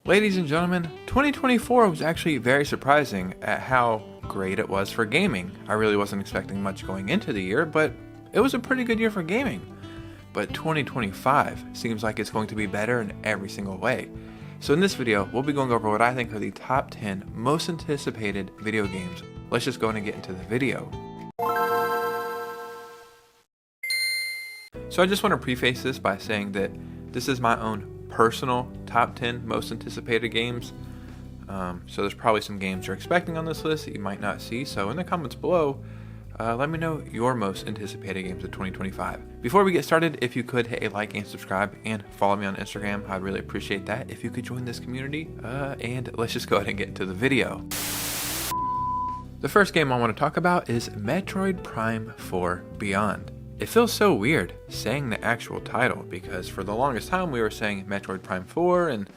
Ladies and gentlemen, 2024 was actually very surprising at how great it was for gaming. I really wasn't expecting much going into the year, but it was a pretty good year for gaming. But 2025 seems like it's going to be better in every single way. So in this video, we'll be going over what I think are the top 10 most anticipated video games. Let's just go ahead and get into the video. So I just want to preface this by saying that this is my own personal top 10 most anticipated games. So there's probably some games you're expecting on this list that you might not see. So in the comments below, let me know your most anticipated games of 2025. Before we get started, if you could hit a like and subscribe and follow me on Instagram, I'd really appreciate that if you could join this community. And let's just go ahead and get into the video. The first game I want to talk about is Metroid Prime 4 Beyond. It feels so weird saying the actual title because for the longest time we were saying Metroid Prime 4 and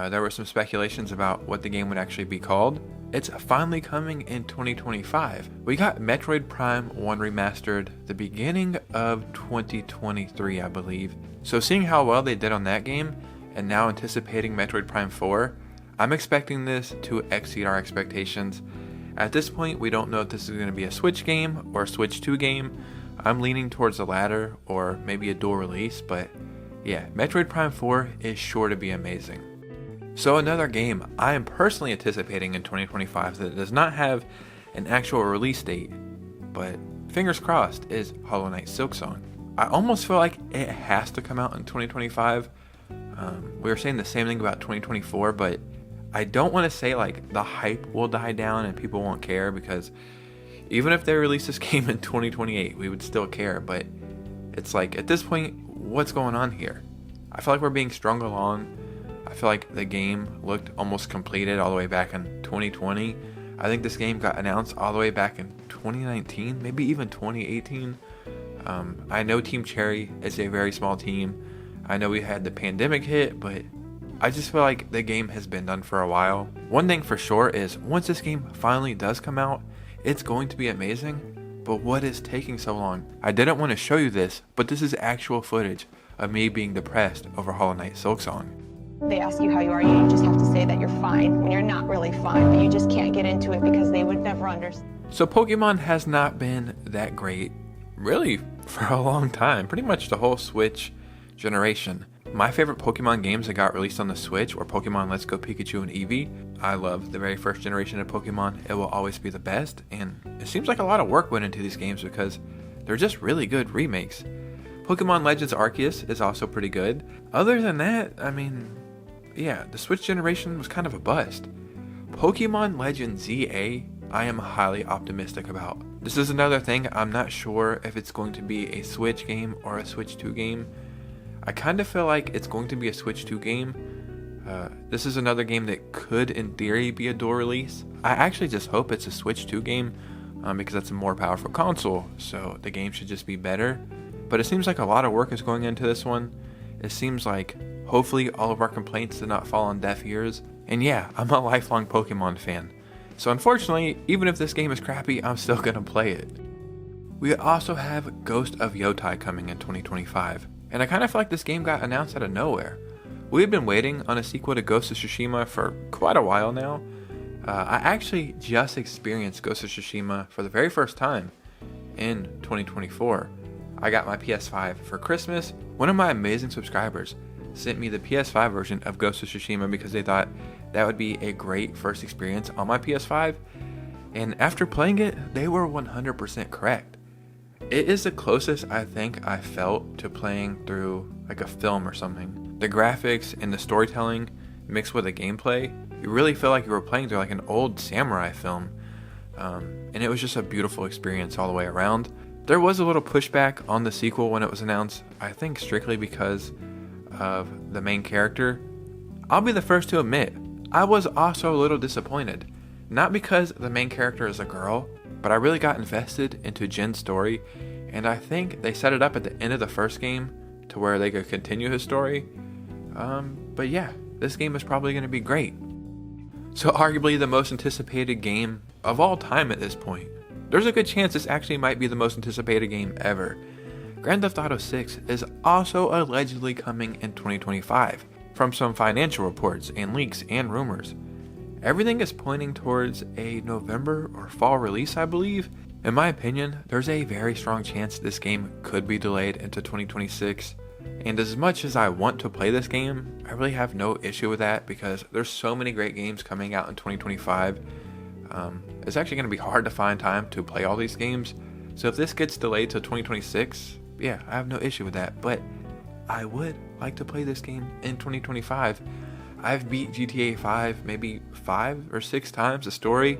there were some speculations about what the game would actually be called. It's finally coming in 2025. We got Metroid Prime 1 Remastered the beginning of 2023, I believe. So seeing how well they did on that game and now anticipating Metroid Prime 4, I'm expecting this to exceed our expectations. At this point, we don't know if this is going to be a Switch game or a Switch 2 game. I'm leaning towards the latter or maybe a dual release, but yeah, Metroid Prime 4 is sure to be amazing. So another game I am personally anticipating in 2025 that does not have an actual release date, but fingers crossed, is Hollow Knight Silksong. I almost feel like it has to come out in 2025. We were saying the same thing about 2024, but I don't want to say like the hype will die down and people won't care, because even if they release this game in 2028, we would still care. But it's like, at this point, what's going on here? I feel like we're being strung along. I feel like the game looked almost completed all the way back in 2020. I think this game got announced all the way back in 2019, maybe even 2018. I know Team Cherry is a very small team. I know we had the pandemic hit, but I just feel like the game has been done for a while. One thing for sure is once this game finally does come out, it's going to be amazing, but what is taking so long? I didn't want to show you this, but this is actual footage of me being depressed over Hollow Knight Silksong. They ask you how you are, you just have to say that you're fine when you're not really fine, but you just can't get into it because they would never understand. So Pokemon has not been that great, really, for a long time, pretty much the whole Switch generation. My favorite Pokemon games that got released on the Switch were Pokemon Let's Go Pikachu and Eevee. I love the very first generation of Pokemon. It will always be the best, and it seems like a lot of work went into these games because they're just really good remakes. Pokemon Legends Arceus is also pretty good. Other than that, I mean, yeah, the Switch generation was kind of a bust. Pokemon Legends ZA, I am highly optimistic about. This is another thing, I'm not sure if it's going to be a Switch game or a Switch 2 game. I kind of feel like it's going to be a Switch 2 game. This is another game that could, in theory, be a dual release. I actually just hope it's a Switch 2 game because that's a more powerful console, so the game should just be better. But it seems like a lot of work is going into this one. It seems like hopefully all of our complaints did not fall on deaf ears. And yeah, I'm a lifelong Pokemon fan. So unfortunately, even if this game is crappy, I'm still going to play it. We also have Ghost of Yōtei coming in 2025. And I kind of feel like this game got announced out of nowhere. We've been waiting on a sequel to Ghost of Tsushima for quite a while now. I actually just experienced Ghost of Tsushima for the very first time in 2024. I got my PS5 for Christmas. One of my amazing subscribers sent me the PS5 version of Ghost of Tsushima because they thought that would be a great first experience on my PS5. And after playing it, they were 100% correct. It is the closest I think I felt to playing through like a film or something. The graphics and the storytelling mixed with the gameplay, you really feel like you were playing through like an old samurai film. And it was just a beautiful experience all the way around. There was a little pushback on the sequel when it was announced, I think strictly because of the main character. I'll be the first to admit, I was also a little disappointed. Not because the main character is a girl, but I really got invested into Jin's story, and I think they set it up at the end of the first game to where they could continue his story. But yeah, this game is probably going to be great. So arguably the most anticipated game of all time at this point. There's a good chance this actually might be the most anticipated game ever. Grand Theft Auto 6 is also allegedly coming in 2025. from some financial reports and leaks and rumors. Everything is pointing towards a November or fall release, I believe. In my opinion, there's a very strong chance this game could be delayed into 2026. And as much as I want to play this game, I really have no issue with that because there's so many great games coming out in 2025. It's actually going to be hard to find time to play all these games. So if this gets delayed to 2026, yeah, I have no issue with that. But I would like to play this game in 2025. I've beat GTA 5 maybe 5 or 6 times. The story,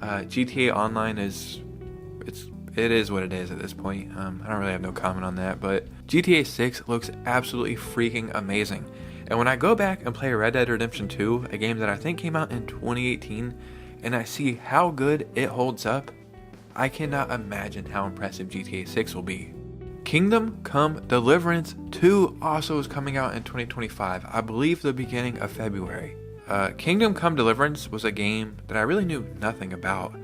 GTA Online it is what it is at this point. I don't really have no comment on that, but GTA 6 looks absolutely freaking amazing. And when I go back and play Red Dead Redemption 2, a game that I think came out in 2018, and I see how good it holds up, I cannot imagine how impressive GTA 6 will be. Kingdom Come Deliverance 2 also is coming out in 2025, I believe the beginning of February. Kingdom Come Deliverance was a game that I really knew nothing about,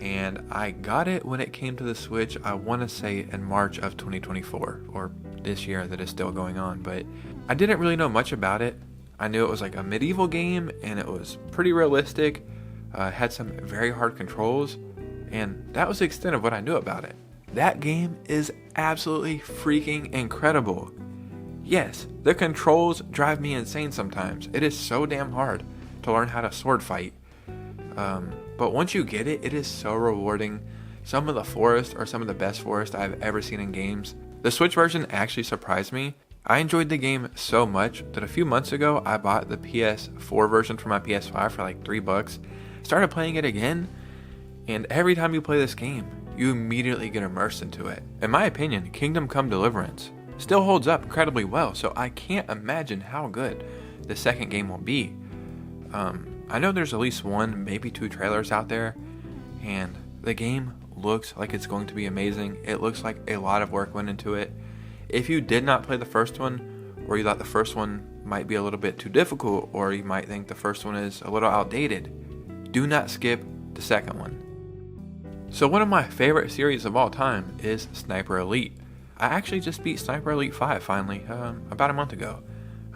and I got it when it came to the Switch, I want to say in March of 2024, or this year that is still going on, but I didn't really know much about it. I knew it was like a medieval game, and it was pretty realistic, had some very hard controls, and that was the extent of what I knew about it. That game is absolutely freaking incredible. Yes, the controls drive me insane sometimes. It is so damn hard to learn how to sword fight. But once you get it, it is so rewarding. Some of the forests are some of the best forests I've ever seen in games. The Switch version actually surprised me. I enjoyed the game so much that a few months ago I bought the PS4 version for my PS5 for like $3. Started playing it again, and every time you play this game, you immediately get immersed into it. In my opinion, Kingdom Come Deliverance still holds up incredibly well, so I can't imagine how good the second game will be. I know there's at least 1, maybe 2 trailers out there, and the game looks like it's going to be amazing. It looks like a lot of work went into it. If you did not play the first one, or you thought the first one might be a little bit too difficult, or you might think the first one is a little outdated, do not skip the second one. So one of my favorite series of all time is Sniper Elite. I actually just beat Sniper Elite 5 finally, about a month ago.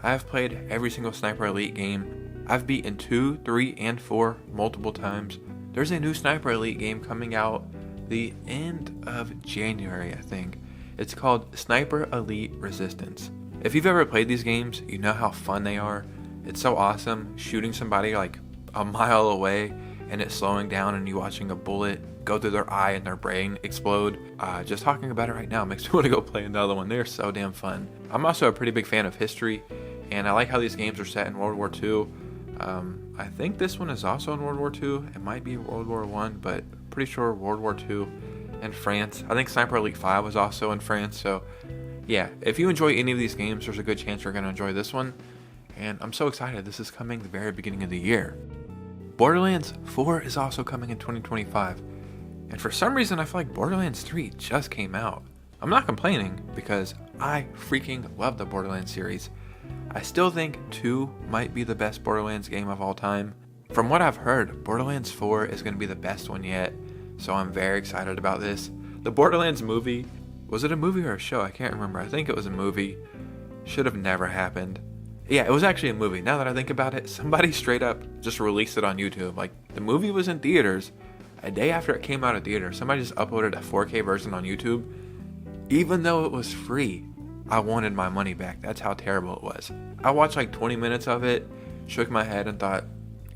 I have played every single Sniper Elite game. I've beaten 2, 3, and 4 multiple times. There's a new Sniper Elite game coming out the end of January, I think. It's called Sniper Elite Resistance. If you've ever played these games, you know how fun they are. It's so awesome shooting somebody like a mile away and it's slowing down and you watching a bullet go through their eye and their brain explode. Just talking about it right now makes me want to go play another one. They're so damn fun. I'm also a pretty big fan of history, and I like how these games are set in World War II. I think this one is also in World War II. It might be World War I, but pretty sure World War II and France. I think Sniper Elite 5 was also in France. So yeah, if you enjoy any of these games, there's a good chance you're going to enjoy this one. And I'm so excited. This is coming the very beginning of the year. Borderlands 4 is also coming in 2025. And for some reason, I feel like Borderlands 3 just came out. I'm not complaining because I freaking love the Borderlands series. I still think 2 might be the best Borderlands game of all time. From what I've heard, Borderlands 4 is going to be the best one yet, so I'm very excited about this. The Borderlands movie, was it a movie or a show? I can't remember. I think it was a movie. Should have never happened. Yeah, it was actually a movie. Now that I think about it, somebody straight up just released it on YouTube. Like, the movie was in theaters. A day after it came out of theater, somebody just uploaded a 4K version on YouTube. Even though it was free, I wanted my money back. That's how terrible it was. I watched like 20 minutes of it, shook my head and thought,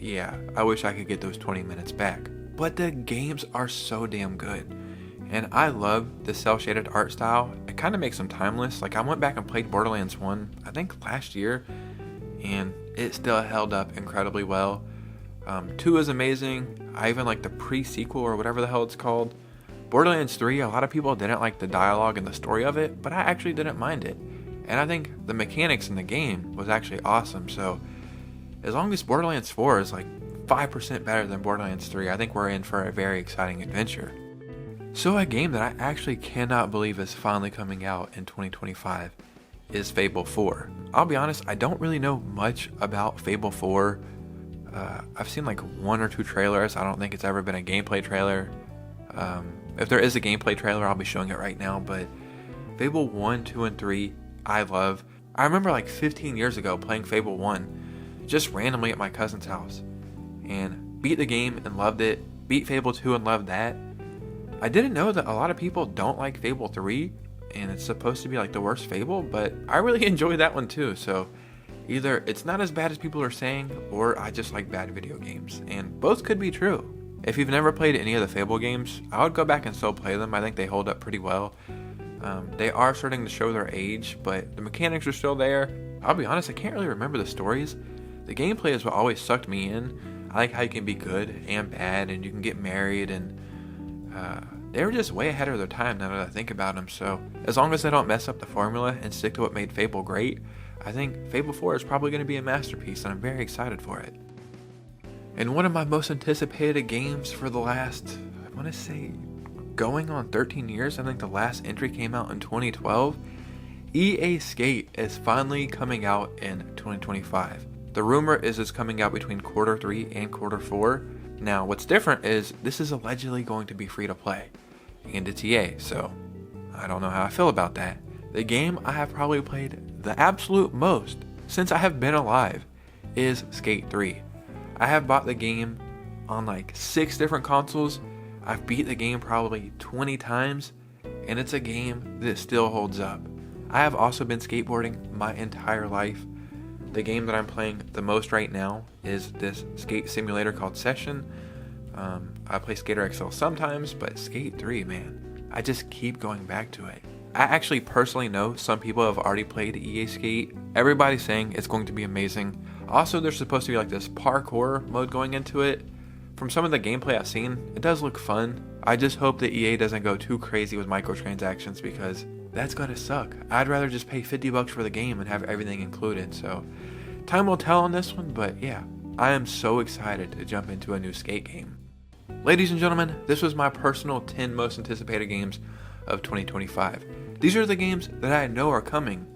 yeah, I wish I could get those 20 minutes back. But the games are so damn good. And I love the cel-shaded art style. It kind of makes them timeless. Like, I went back and played Borderlands 1, I think last year, and it still held up incredibly well. 2 is amazing. I even like the pre-sequel or whatever the hell it's called. Borderlands 3, a lot of people didn't like the dialogue and the story of it, but I actually didn't mind it. And I think the mechanics in the game was actually awesome. So as long as Borderlands 4 is like 5% better than Borderlands 3, I think we're in for a very exciting adventure. So a game that I actually cannot believe is finally coming out in 2025 is Fable 4. I'll be honest, I don't really know much about Fable 4. I've seen like 1 or 2 trailers. I don't think it's ever been a gameplay trailer. If there is a gameplay trailer, I'll be showing it right now. But Fable 1, 2, and 3, I love. I remember like 15 years ago playing Fable 1 just randomly at my cousin's house and beat the game and loved it, beat Fable 2 and loved that. I didn't know that a lot of people don't like Fable 3 and it's supposed to be like the worst Fable, but I really enjoyed that one too. So either it's not as bad as people are saying, or I just like bad video games, and both could be true. If you've never played any of the Fable games, I would go back and still play them. I think they hold up pretty well. They are starting to show their age, but the mechanics are still there. I'll be honest, I can't really remember the stories. The gameplay is what always sucked me in. I like how you can be good and bad, and you can get married, and they were just way ahead of their time now that I think about them. So as long as they don't mess up the formula and stick to what made Fable great, I think Fable 4 is probably going to be a masterpiece, and I'm very excited for it. And one of my most anticipated games for the last, I want to say, going on 13 years, I think the last entry came out in 2012, EA Skate is finally coming out in 2025. The rumor is it's coming out between quarter 3 and quarter 4. Now, what's different is this is allegedly going to be free to play, and it's EA, so I don't know how I feel about that. The game I have probably played the absolute most since I have been alive is Skate 3. I have bought the game on like 6 different consoles. I've beat the game probably 20 times, and it's a game that still holds up. I have also been skateboarding my entire life. The game that I'm playing the most right now is this skate simulator called Session. I play Skater XL sometimes, but Skate 3, man, I just keep going back to it. I actually personally know some people have already played EA Skate. Everybody's saying it's going to be amazing. Also, there's supposed to be like this parkour mode going into it. From some of the gameplay I've seen, it does look fun. I just hope that EA doesn't go too crazy with microtransactions, because that's gonna suck. I'd rather just pay $50 for the game and have everything included. So time will tell on this one, but yeah, I am so excited to jump into a new skate game. Ladies and gentlemen, this was my personal 10 most anticipated games of 2025. These are the games that I know are coming.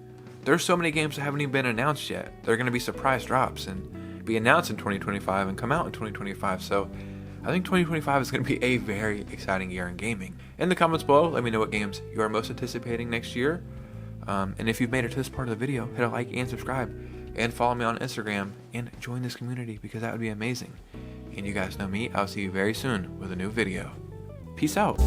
There's so many games that haven't even been announced yet. They're going to be surprise drops and be announced in 2025 and come out in 2025. So I think 2025 is going to be a very exciting year in gaming. In the comments below, let me know what games you are most anticipating next year. And if you've made it to this part of the video, hit a like and subscribe, and follow me on Instagram and join this community, because that would be amazing. And you guys know me, I'll see you very soon with a new video. Peace out.